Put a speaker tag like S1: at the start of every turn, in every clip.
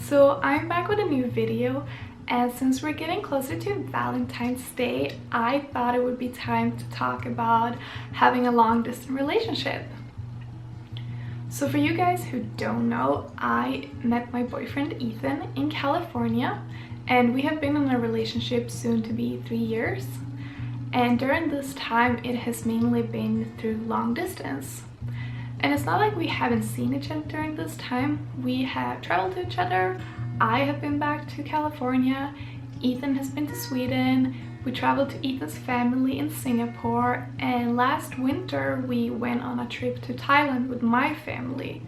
S1: So I'm back with a new video, and since we're getting closer to Valentine's Day, I thought it would be time to talk about having a long distance relationship. So for you guys who don't know, I met my boyfriend Ethan in California, and we have been in a relationship soon to be 3 years. And during this time, it has mainly been through long distance. And it's not like we haven't seen each other during this time. We have traveled to each other. I have been back to California. Ethan has been to Sweden. We traveled to Ethan's family in Singapore. And last winter, we went on a trip to Thailand with my family.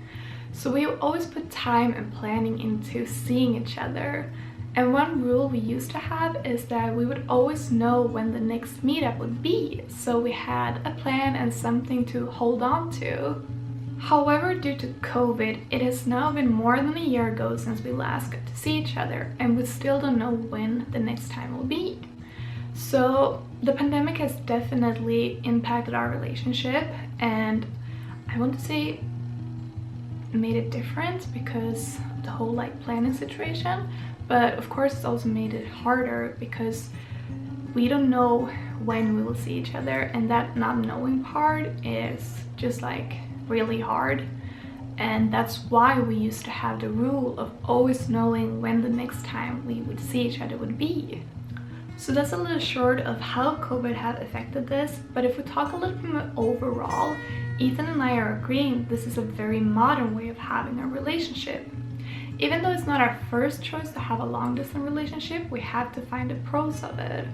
S1: So we always put time and planning into seeing each other. And one rule we used to have is that we would always know when the next meetup would be. So we had a plan and something to hold on to. However, due to COVID, it has now been more than a year ago since we last got to see each other, and we still don't know when the next time will be. So the pandemic has definitely impacted our relationship, and I want to say made it different because of the whole planning situation, but of course it's also made it harder because we don't know when we will see each other, and that not knowing part is just really hard. And that's why we used to have the rule of always knowing when the next time we would see each other would be. So that's a little short of how COVID had affected this, but if we talk a little bit more overall, Ethan and I are agreeing this is a very modern way of having a relationship. Even though it's not our first choice to have a long distance relationship, we have to find the pros of it.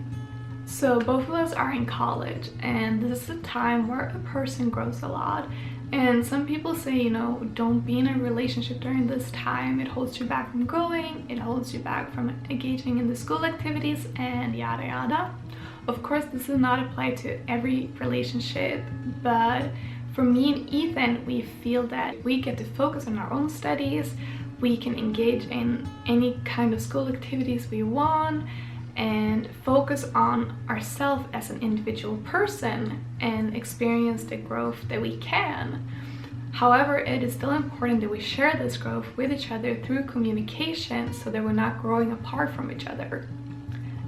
S1: So both of us are in college, and this is a time where a person grows a lot. And some people say, don't be in a relationship during this time. It holds you back from growing, it holds you back from engaging in the school activities, and yada yada. Of course, this does not apply to every relationship, but for me and Ethan, we feel that we get to focus on our own studies, we can engage in any kind of school activities we want, and focus on ourselves as an individual person and experience the growth that we can. However, it is still important that we share this growth with each other through communication so that we're not growing apart from each other.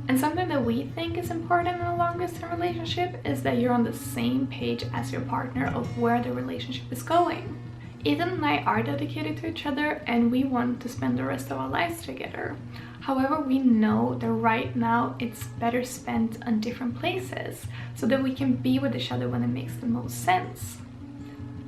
S1: And something that we think is important in a long-distance relationship is that you're on the same page as your partner of where the relationship is going. Ethan and I are dedicated to each other, and we want to spend the rest of our lives together. However, we know that right now it's better spent on different places so that we can be with each other when it makes the most sense.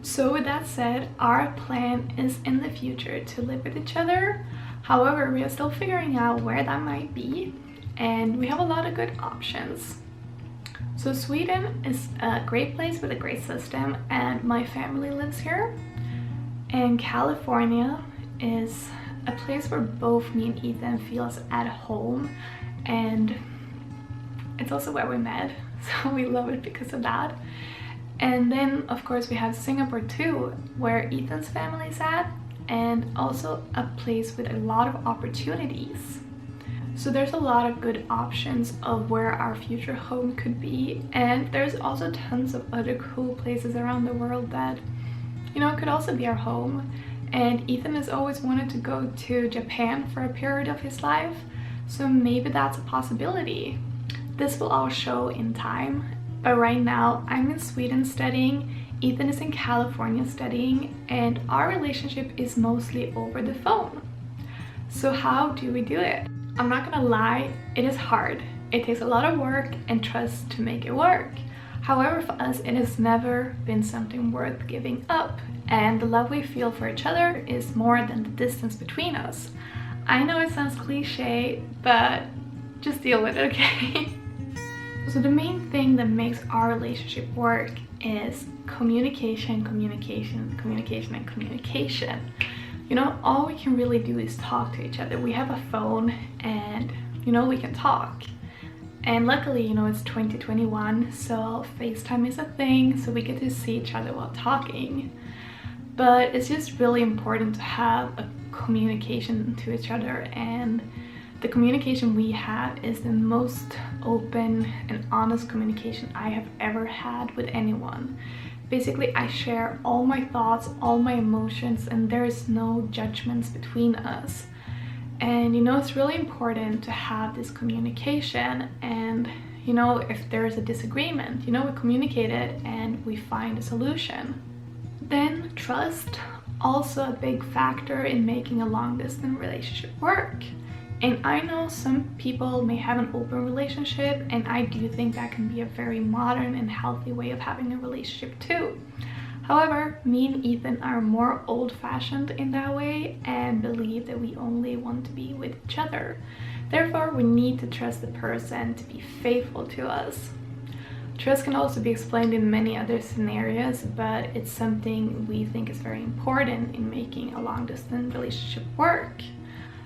S1: So with that said, our plan is in the future to live with each other. However, we are still figuring out where that might be, and we have a lot of good options. So Sweden is a great place with a great system, and my family lives here. And California is a place where both me and Ethan feels at home, and it's also where we met, so we love it because of that. And then of course we have Singapore too, where Ethan's family is at, and also a place with a lot of opportunities. So there's a lot of good options of where our future home could be, and there's also tons of other cool places around the world that could also be our home. And Ethan has always wanted to go to Japan for a period of his life, so maybe that's a possibility. This will all show in time, but right now I'm in Sweden studying, Ethan is in California studying, and our relationship is mostly over the phone. So how do we do it? I'm not gonna lie, it is hard. It takes a lot of work and trust to make it work. However, for us, it has never been something worth giving up, and the love we feel for each other is more than the distance between us. I know it sounds cliche, but just deal with it, okay? So the main thing that makes our relationship work is communication, communication, communication, and communication. All we can really do is talk to each other. We have a phone, and we can talk. And luckily, it's 2021, so FaceTime is a thing, so we get to see each other while talking. But it's just really important to have a communication to each other, and the communication we have is the most open and honest communication I have ever had with anyone. Basically, I share all my thoughts, all my emotions, and there is no judgments between us. And you know, it's really important to have this communication, and you know, if there's a disagreement, you know, we communicate it and we find a solution. Then trust, also a big factor in making a long distance relationship work. And I know some people may have an open relationship, and I do think that can be a very modern and healthy way of having a relationship too. However, me and Ethan are more old-fashioned in that way and believe that we only want to be with each other. Therefore, we need to trust the person to be faithful to us. Trust can also be explained in many other scenarios, but it's something we think is very important in making a long-distance relationship work.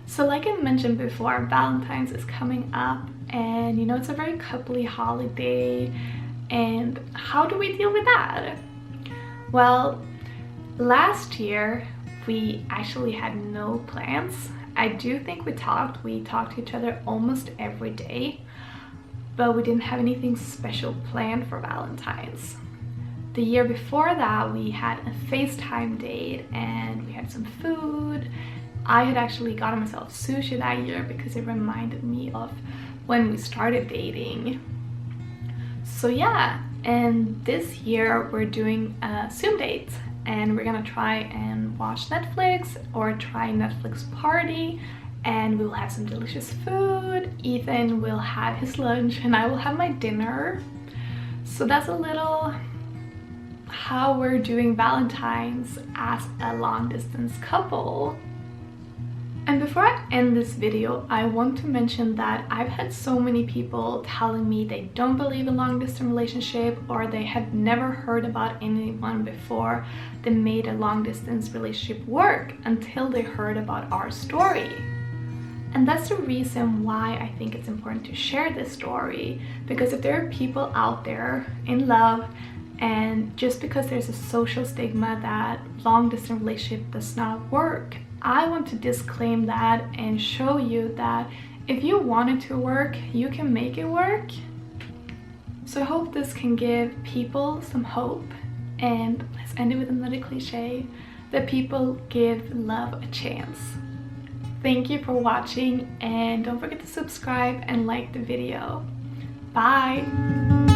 S1: So like I mentioned before, Valentine's is coming up, and you know, it's a very coupley holiday. And how do we deal with that? Well, last year we actually had no plans. I do think we talked to each other almost every day, but we didn't have anything special planned for Valentine's. The year before that, we had a FaceTime date and we had some food. I had actually gotten myself sushi that year because it reminded me of when we started dating. So yeah, and this year we're doing a Zoom date, and we're gonna try and watch Netflix or try Netflix party, and we'll have some delicious food. Ethan will have his lunch and I will have my dinner. So that's a little how we're doing Valentine's as a long distance couple. And before I end this video, I want to mention that I've had so many people telling me they don't believe in long distance relationship, or they had never heard about anyone before that made a long distance relationship work until they heard about our story. And that's the reason why I think it's important to share this story, because if there are people out there in love, and just because there's a social stigma that long distance relationship does not work, I want to disclaim that and show you that if you want it to work, you can make it work. So I hope this can give people some hope, and let's end it with another cliche, that people give love a chance. Thank you for watching, and don't forget to subscribe and like the video. Bye!